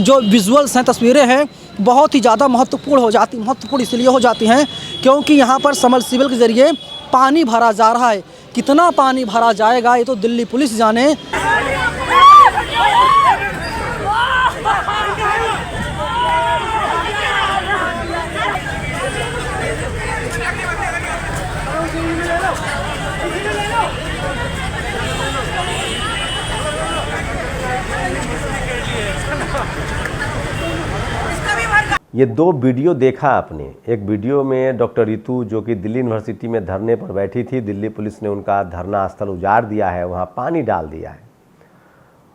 जो विजुअल्स हैं, तस्वीरें हैं, बहुत ही ज़्यादा महत्वपूर्ण इसलिए हो जाती हैं क्योंकि यहाँ पर सबमर्सिबल के ज़रिए पानी भरा जा रहा है। कितना पानी भरा जाएगा ये तो दिल्ली पुलिस जाने। ये दो वीडियो देखा आपने। एक वीडियो में डॉक्टर रितु जो कि दिल्ली यूनिवर्सिटी में धरने पर बैठी थी, दिल्ली पुलिस ने उनका धरना स्थल उजाड़ दिया है, वहाँ पानी डाल दिया है।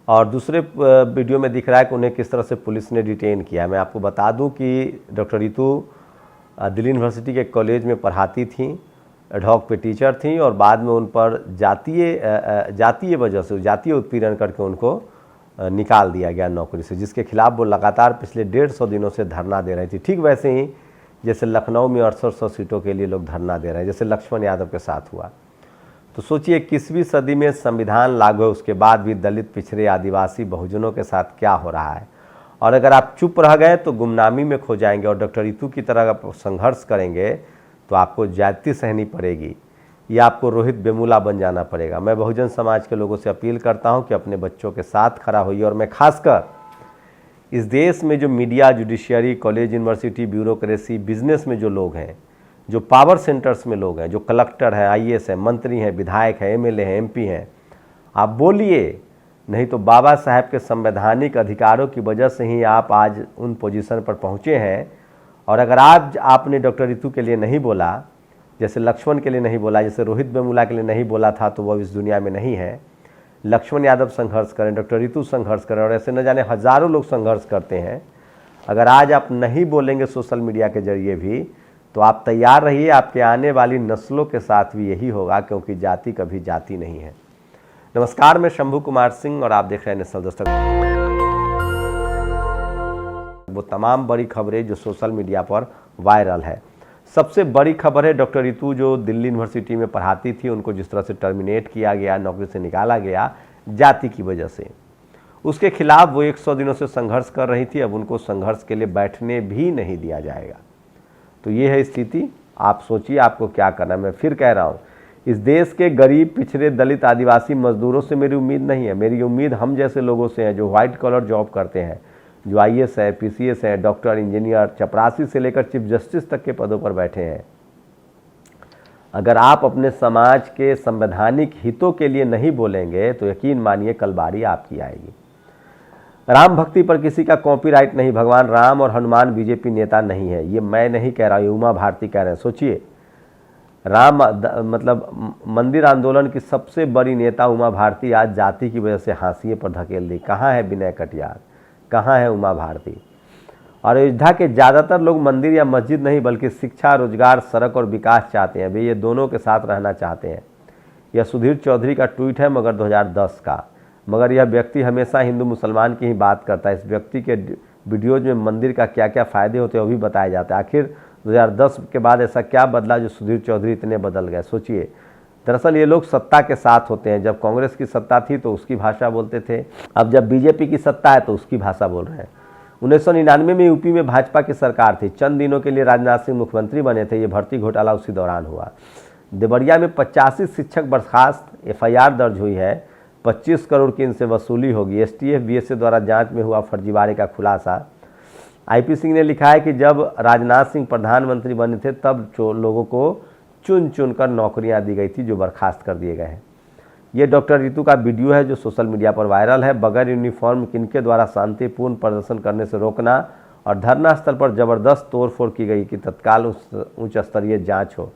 और दूसरे वीडियो में दिख रहा है कि उन्हें किस तरह से पुलिस ने डिटेन किया है। मैं आपको बता दूं कि डॉक्टर रितु दिल्ली यूनिवर्सिटी के कॉलेज में पढ़ाती थी, एडहॉक पे टीचर थी और बाद में उन पर जातीय वजह से जातीय उत्पीड़न करके उनको निकाल दिया गया नौकरी से, जिसके खिलाफ वो लगातार पिछले 150 दिनों से धरना दे रही थी। ठीक वैसे ही जैसे लखनऊ में 6800 सीटों के लिए लोग धरना दे रहे हैं, जैसे लक्ष्मण यादव के साथ हुआ। तो सोचिए 21वीं सदी में संविधान लागू है, उसके बाद भी दलित, पिछड़े, आदिवासी, बहुजनों के साथ क्या हो रहा है। और अगर आप चुप रह गए तो गुमनामी में खो जाएंगे। और डॉक्टर रितु की तरह आप संघर्ष करेंगे तो आपको ज्यादती सहनी पड़ेगी या आपको रोहित वेमुला बन जाना पड़ेगा। मैं बहुजन समाज के लोगों से अपील करता हूं कि अपने बच्चों के साथ खड़ा होइए। और मैं खासकर इस देश में जो media, judiciary, college, university, bureaucracy, business में जो लोग हैं, जो पावर सेंटर्स में लोग हैं, जो कलेक्टर हैं, IAS हैं, मंत्री हैं, विधायक हैं, MLA हैं, MP हैं, आप बोलिए, नहीं तो बाबा साहब के संवैधानिक अधिकारों की वजह से ही आप आज उन पोजीशन पर पहुँचे हैं। और अगर आज आपने डॉक्टर रितु के लिए नहीं बोला, जैसे लक्ष्मण के लिए नहीं बोला, जैसे रोहित वेमुला के लिए नहीं बोला था, तो वह इस दुनिया में नहीं है। लक्ष्मण यादव संघर्ष करें, डॉक्टर रितु संघर्ष करें, और ऐसे न जाने हजारों लोग संघर्ष करते हैं। अगर आज आप नहीं बोलेंगे सोशल मीडिया के जरिए भी, तो आप तैयार रहिए, आपके आने वाली नस्लों के साथ भी यही होगा, क्योंकि जाति कभी जाति नहीं है। नमस्कार, मैं शंभू कुमार सिंह और आप देख रहे हैं नेशनल दस्तक। वो तमाम बड़ी खबरें जो सोशल मीडिया पर वायरल है। सबसे बड़ी खबर है डॉक्टर रितु जो दिल्ली यूनिवर्सिटी में पढ़ाती थी, उनको जिस तरह से टर्मिनेट किया गया, नौकरी से निकाला गया जाति की वजह से। उसके खिलाफ वो 100 दिनों से संघर्ष कर रही थी। अब उनको संघर्ष के लिए बैठने भी नहीं दिया जाएगा। तो ये है स्थिति। आप सोचिए आपको क्या करना है। मैं फिर कह रहा हूँ, इस देश के गरीब, पिछड़े, दलित, आदिवासी मजदूरों से मेरी उम्मीद नहीं है। मेरी उम्मीद हम जैसे लोगों से है जो व्हाइट कॉलर जॉब करते हैं, जो IAS है, PCS है, डॉक्टर, इंजीनियर, चपरासी से लेकर चीफ जस्टिस तक के पदों पर बैठे हैं। अगर आप अपने समाज के संवैधानिक हितों के लिए नहीं बोलेंगे तो यकीन मानिए कल बारी आपकी आएगी। राम भक्ति पर किसी का कॉपीराइट नहीं। भगवान राम और हनुमान BJP नेता नहीं है, ये मैं नहीं कह रहा, ये उमा भारती कह रहे हैं। सोचिए, राम मतलब मंदिर आंदोलन की सबसे बड़ी नेता उमा भारती आज जाति की वजह से हाशिए पर धकेल दी। कहाँ है विनय कटियार, कहाँ है उमा भारती। और अयोध्या के ज़्यादातर लोग मंदिर या मस्जिद नहीं बल्कि शिक्षा, रोजगार, सड़क और विकास चाहते हैं। वे ये दोनों के साथ रहना चाहते हैं। यह सुधीर चौधरी का ट्वीट है, मगर 2010 का। मगर यह व्यक्ति हमेशा हिंदू मुसलमान की ही बात करता है। इस व्यक्ति के वीडियोज में मंदिर का क्या क्या फ़ायदे होते हैं वो भी बताया जाता है। आखिर 2010 के बाद ऐसा क्या बदला जो सुधीर चौधरी इतने बदल गए। सोचिए, दरअसल ये लोग सत्ता के साथ होते हैं। जब कांग्रेस की सत्ता थी तो उसकी भाषा बोलते थे, अब जब BJP की सत्ता है तो उसकी भाषा बोल रहे हैं। 1999 में यूपी में भाजपा की सरकार थी। चंद दिनों के लिए राजनाथ सिंह मुख्यमंत्री बने थे। ये भर्ती घोटाला उसी दौरान हुआ। देवरिया में 85 शिक्षक बर्खास्त, FIR दर्ज हुई है। 25 करोड़ की इनसे वसूली होगी। STF BSA द्वारा जांच में हुआ फर्जीवाड़े का खुलासा। IP सिंह ने लिखा है कि जब राजनाथ सिंह प्रधानमंत्री बने थे तब लोगों को चुन चुन कर नौकरियां दी गई थी जो बर्खास्त कर दिए गए हैं। ये डॉक्टर रितु का वीडियो है जो सोशल मीडिया पर वायरल है। बगैर यूनिफॉर्म किनके द्वारा शांतिपूर्ण प्रदर्शन करने से रोकना और धरना स्थल पर जबरदस्त तोड़फोड़ की गई कि तत्काल उच्च स्तरीय जांच हो।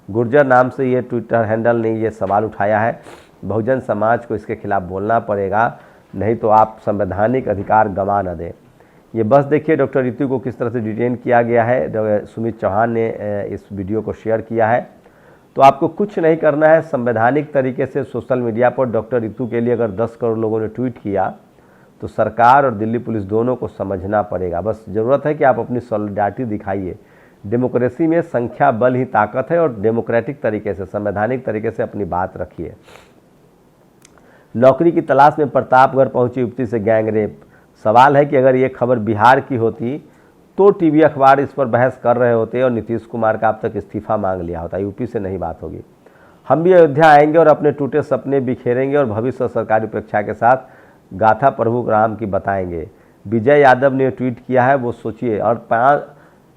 गुर्जर नाम से ये ट्विटर हैंडल ने ये सवाल उठाया है। बहुजन समाज को इसके खिलाफ बोलना पड़ेगा, नहीं तो आप संवैधानिक अधिकार गंवा न दें। ये बस देखिए डॉक्टर रितु को किस तरह से डिटेन किया गया है। सुमित चौहान ने इस वीडियो को शेयर किया है। तो आपको कुछ नहीं करना है, संवैधानिक तरीके से सोशल मीडिया पर डॉक्टर रितु के लिए अगर 10 करोड़ लोगों ने ट्वीट किया तो सरकार और दिल्ली पुलिस दोनों को समझना पड़ेगा। बस ज़रूरत है कि आप अपनी सॉलिडारिटी दिखाइए। डेमोक्रेसी में संख्या बल ही ताकत है और डेमोक्रेटिक तरीके से, संवैधानिक तरीके से अपनी बात रखिए। नौकरी की तलाश में प्रतापगढ़ पहुंची युवती से गैंग रेप। सवाल है कि अगर ये खबर बिहार की होती तो टीवी अखबार इस पर बहस कर रहे होते और नीतीश कुमार का अब तक इस्तीफा मांग लिया होता। यूपी से नहीं बात होगी। हम भी अयोध्या आएंगे और अपने टूटे सपने बिखेरेंगे और भविष्य और सरकारी उपेक्षा के साथ गाथा प्रभु राम की बताएंगे। विजय यादव ने ट्वीट किया है, वो सोचिए। और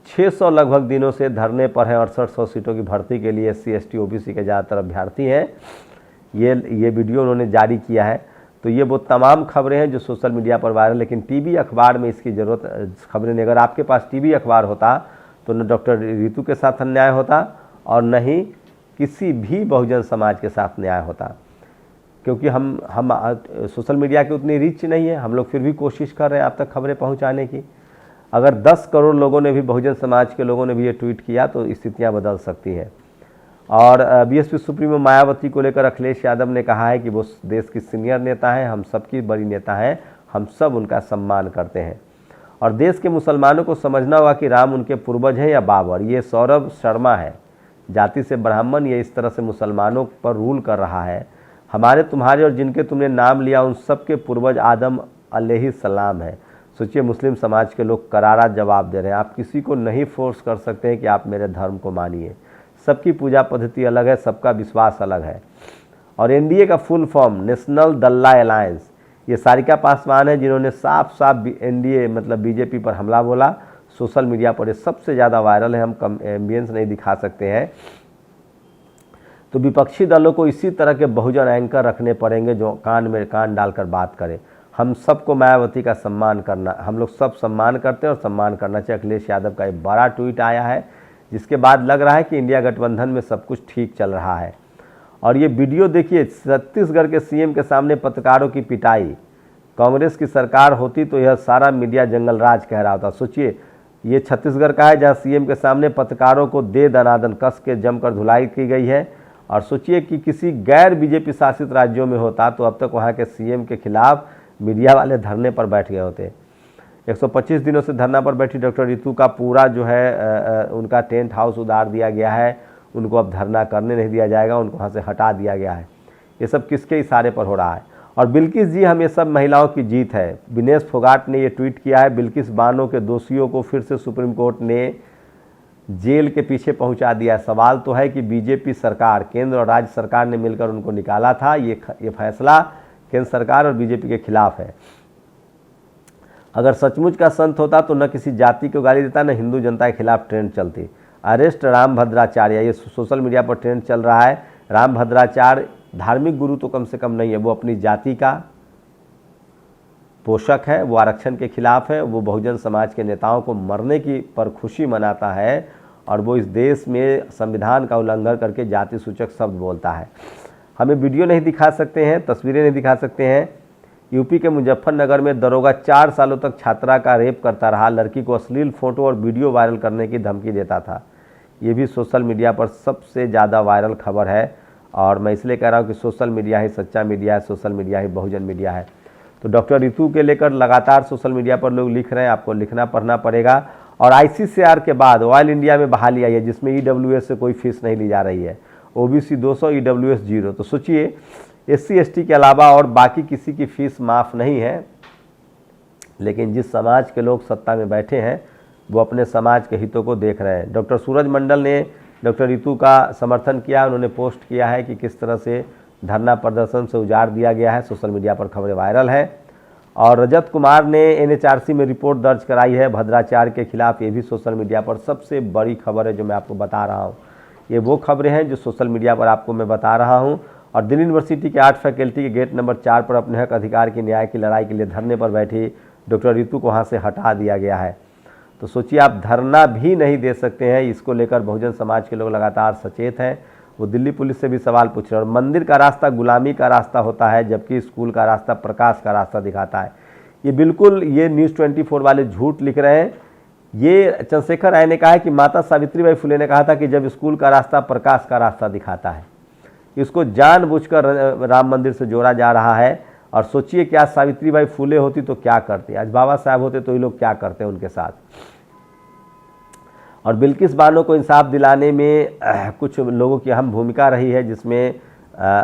600 लगभग दिनों से धरने पर है। 6800 सीटों की भर्ती के लिए SC ST OBC के ज़्यादातर अभ्यर्थी हैं। ये वीडियो उन्होंने जारी किया है। तो ये वो तमाम खबरें हैं जो सोशल मीडिया पर वायरल, लेकिन टीवी अखबार में इसकी ज़रूरत खबरें नहीं। अगर आपके पास टीवी अखबार होता तो न डॉक्टर रितु के साथ अन्याय होता और न ही किसी भी बहुजन समाज के साथ न्याय होता, क्योंकि हम सोशल मीडिया की उतनी रीच नहीं है। हम लोग फिर भी कोशिश कर रहे हैं आप तक खबरें पहुंचाने की। अगर 10 करोड़ लोगों ने भी, बहुजन समाज के लोगों ने भी ये ट्वीट किया तो स्थितियां बदल सकती हैं। और BSP सुप्रीमो मायावती को लेकर अखिलेश यादव ने कहा है कि वो देश की सीनियर नेता हैं, हम सबकी बड़ी नेता हैं, हम सब उनका सम्मान करते हैं। और देश के मुसलमानों को समझना होगा कि राम उनके पूर्वज हैं या बाबर। ये सौरभ शर्मा है, जाति से ब्राह्मण, ये इस तरह से मुसलमानों पर रूल कर रहा है। हमारे, तुम्हारे और जिनके तुमने नाम लिया उन सब के पूर्वज आदम अलैहिस्सलाम है। सोचिए, मुस्लिम समाज के लोग करारा जवाब दे रहे हैं। आप किसी को नहीं फोर्स कर सकते हैं कि आप मेरे धर्म को मानिए। सबकी पूजा पद्धति अलग है, सबका विश्वास अलग है। और NDA का फुल फॉर्म नेशनल दल्ला अलायंस, ये सारिका पासवान है जिन्होंने साफ साफ NDA मतलब BJP पर हमला बोला। सोशल मीडिया पर ये सबसे ज़्यादा वायरल है। हम एम्बियंस नहीं दिखा सकते हैं। तो विपक्षी दलों को इसी तरह के बहुजन एंकर रखने पड़ेंगे जो कान में कान डालकर बात करें। हम सबको मायावती का सम्मान करना, हम लोग सब सम्मान करते हैं और सम्मान करना चाहिए। अखिलेश यादव का एक बड़ा ट्वीट आया है जिसके बाद लग रहा है कि इंडिया गठबंधन में सब कुछ ठीक चल रहा है। और ये वीडियो देखिए, छत्तीसगढ़ के CM के सामने पत्रकारों की पिटाई। कांग्रेस की सरकार होती तो यह सारा मीडिया जंगल राज कह रहा होता। सोचिए, ये छत्तीसगढ़ का है जहाँ CM के सामने पत्रकारों को दे दनादन कस के जमकर धुलाई की गई है। और सोचिए कि किसी गैर BJP शासित राज्यों में होता तो अब तक वहाँ के CM के खिलाफ मीडिया वाले धरने पर बैठ गए होते। 125 दिनों से धरना पर बैठी डॉक्टर रितु का पूरा जो है उनका टेंट हाउस उतार दिया गया है। उनको अब धरना करने नहीं दिया जाएगा, उनको वहाँ से हटा दिया गया है। ये सब किसके इशारे पर हो रहा है? और बिल्किस जी, हम ये सब महिलाओं की जीत है। विनेश फोगाट ने ये ट्वीट किया है। बिल्किस बानो के दोषियों को फिर से सुप्रीम कोर्ट ने जेल के पीछे पहुंचा दिया। सवाल तो है कि BJP सरकार, केंद्र और राज्य सरकार ने मिलकर उनको निकाला था। ये फैसला केंद्र सरकार और BJP के खिलाफ है। अगर सचमुच का संत होता तो न किसी जाति को गाली देता, न हिंदू जनता के खिलाफ ट्रेंड चलती। अरेस्ट राम भद्राचार्य, ये सोशल मीडिया पर ट्रेंड चल रहा है। राम भद्राचार्य धार्मिक गुरु तो कम से कम नहीं है, वो अपनी जाति का पोषक है, वो आरक्षण के खिलाफ है, वो बहुजन समाज के नेताओं को मरने की पर खुशी मनाता है और वो इस देश में संविधान का उल्लंघन करके जाति सूचक शब्द बोलता है। हमें वीडियो नहीं दिखा सकते हैं, तस्वीरें नहीं दिखा सकते हैं। यूपी के मुजफ्फरनगर में दरोगा 4 सालों तक छात्रा का रेप करता रहा। लड़की को अश्लील फोटो और वीडियो वायरल करने की धमकी देता था। ये भी सोशल मीडिया पर सबसे ज़्यादा वायरल खबर है। और मैं इसलिए कह रहा हूँ कि सोशल मीडिया ही सच्चा मीडिया है, सोशल मीडिया ही बहुजन मीडिया है। तो डॉक्टर रितु के लेकर लगातार सोशल मीडिया पर लोग लिख रहे हैं, आपको लिखना पढ़ना पड़ेगा। और ICCR के बाद ऑयल इंडिया में बहाली आई है जिसमें EWS से कोई फीस नहीं ली जा रही है। OBC 200, EWS 0। तो सोचिए, SC ST के अलावा और बाकी किसी की फीस माफ़ नहीं है। लेकिन जिस समाज के लोग सत्ता में बैठे हैं वो अपने समाज के हितों को देख रहे हैं। डॉक्टर सूरज मंडल ने डॉक्टर रितु का समर्थन किया। उन्होंने पोस्ट किया है कि किस तरह से धरना प्रदर्शन से उजाड़ दिया गया है। सोशल मीडिया पर खबरें वायरल है। और रजत कुमार ने NHRC में रिपोर्ट दर्ज कराई है भद्राचार्य के खिलाफ। ये भी सोशल मीडिया पर सबसे बड़ी खबर है जो मैं आपको बता रहा हूँ। ये वो खबरें हैं जो सोशल मीडिया पर आपको मैं बता रहा हूँ। और दिल्ली यूनिवर्सिटी के 8 फैकल्टी के गेट नंबर 4 पर अपने हक अधिकार की न्याय की लड़ाई के लिए धरने पर बैठी डॉक्टर रितु को वहाँ से हटा दिया गया है। तो सोचिए, आप धरना भी नहीं दे सकते हैं। इसको लेकर बहुजन समाज के लोग लगातार सचेत हैं। वो दिल्ली पुलिस से भी सवाल पूछ रहे हैं। और मंदिर का रास्ता गुलामी का रास्ता होता है, जबकि स्कूल का रास्ता प्रकाश का रास्ता दिखाता है। ये बिल्कुल ये न्यूज़ 24 वाले झूठ लिख रहे हैं। ये चंद्रशेखर राय ने कहा है कि माता सावित्रीबाई फुले ने कहा था कि जब स्कूल का रास्ता प्रकाश का रास्ता दिखाता है। इसको जानबूझकर राम मंदिर से जोड़ा जा रहा है। और सोचिए, क्या सावित्रीबाई फुले होती तो क्या करती, आज बाबा साहब होते तो ये लोग क्या करते उनके साथ। और बिल्किस बानो को इंसाफ दिलाने में कुछ लोगों की अहम भूमिका रही है, जिसमें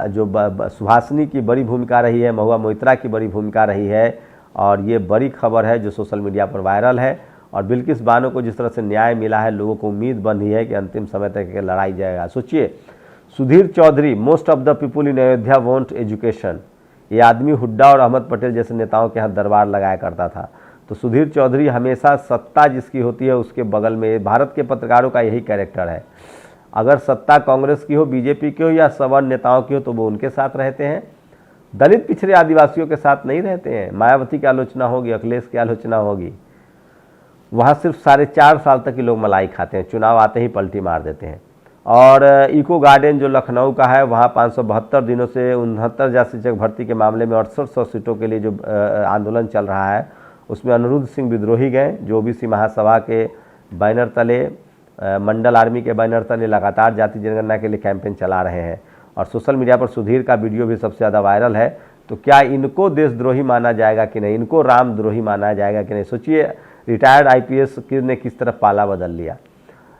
जो सुहासिनी की बड़ी भूमिका रही है, महुआ मोइत्रा की बड़ी भूमिका रही है। और ये बड़ी खबर है जो सोशल मीडिया पर वायरल है। और बिल्किस बानो को जिस तरह से न्याय मिला है, लोगों को उम्मीद बन रही है कि अंतिम समय तक ये लड़ाई जाएगा। सोचिए, Sudhir Chaudhary, most of the people in Ayodhya want education. ये आदमी हुड्डा और अहमद पटेल जैसे नेताओं के यहाँ दरबार लगाया करता था। तो सुधीर चौधरी हमेशा सत्ता जिसकी होती है उसके बगल में, भारत के पत्रकारों का यही कैरेक्टर है। अगर सत्ता कांग्रेस की हो, बीजेपी की हो या सवर्ण नेताओं की हो तो वो उनके साथ रहते हैं, दलित पिछड़े आदिवासियों के साथ नहीं रहते हैं। मायावती की आलोचना होगी, अखिलेश की आलोचना होगी, वहाँ सिर्फ 4.5 साल तक ही लोग मलाई खाते हैं, चुनाव आते ही पलटी मार देते हैं। और इको गार्डन जो लखनऊ का है, वहाँ 572 दिनों से 69,000 शिक्षक भर्ती के मामले में 6800 सीटों के लिए जो आंदोलन चल रहा है, उसमें अनिरुद्ध सिंह विद्रोही गए, जो ओबीसी महासभा के बैनर तले, मंडल आर्मी के बैनर तले लगातार जाति जनगणना के लिए कैंपेन चला रहे हैं। और सोशल मीडिया पर सुधीर का वीडियो भी सबसे ज़्यादा वायरल है। तो क्या इनको देशद्रोही माना जाएगा कि नहीं, इनको रामद्रोही माना जाएगा कि नहीं? सोचिए, रिटायर्ड IPS ने किस तरह पाला बदल लिया।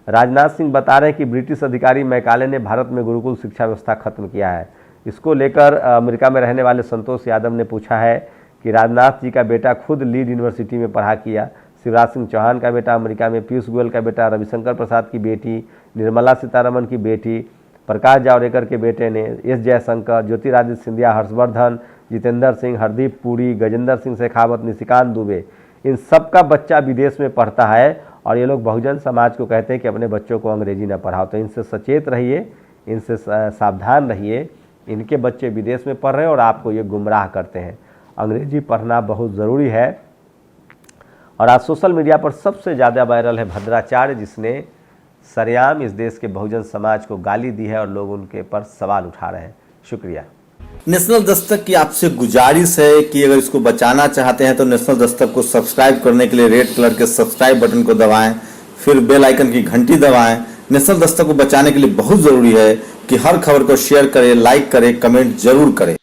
राजनाथ सिंह बता रहे हैं कि ब्रिटिश अधिकारी मैकाले ने भारत में गुरुकुल शिक्षा व्यवस्था खत्म किया है। इसको लेकर अमेरिका में रहने वाले संतोष यादव ने पूछा है कि राजनाथ जी का बेटा खुद लीड यूनिवर्सिटी में पढ़ा किया, शिवराज सिंह चौहान का बेटा अमेरिका में, पीयूष गोयल का बेटा, रविशंकर प्रसाद की बेटी, निर्मला सीतारमण की बेटी, प्रकाश जावड़ेकर के बेटे ने, S जयशंकर, ज्योतिरादित्य सिंधिया, हर्षवर्धन, जितेंद्र सिंह, हरदीप पुरी, गजेंद्र सिंह शेखावत, निशिकांत दुबे, इन सब का बच्चा विदेश में पढ़ता है। और ये लोग बहुजन समाज को कहते हैं कि अपने बच्चों को अंग्रेजी न पढ़ाओ। तो इनसे सचेत रहिए, इनसे सावधान रहिए। इनके बच्चे विदेश में पढ़ रहे हैं और आपको ये गुमराह करते हैं। अंग्रेजी पढ़ना बहुत ज़रूरी है। और आज सोशल मीडिया पर सबसे ज़्यादा वायरल है भद्राचार्य, जिसने सरेआम इस देश के बहुजन समाज को गाली दी है और लोग उनके पर सवाल उठा रहे हैं। शुक्रिया। नेशनल दस्तक की आपसे गुजारिश है कि अगर इसको बचाना चाहते हैं तो नेशनल दस्तक को सब्सक्राइब करने के लिए रेड कलर के सब्सक्राइब बटन को दबाएं, फिर बेल आइकन की घंटी दबाएं। नेशनल दस्तक को बचाने के लिए बहुत जरूरी है कि हर खबर को शेयर करें, लाइक करें, कमेंट जरूर करें।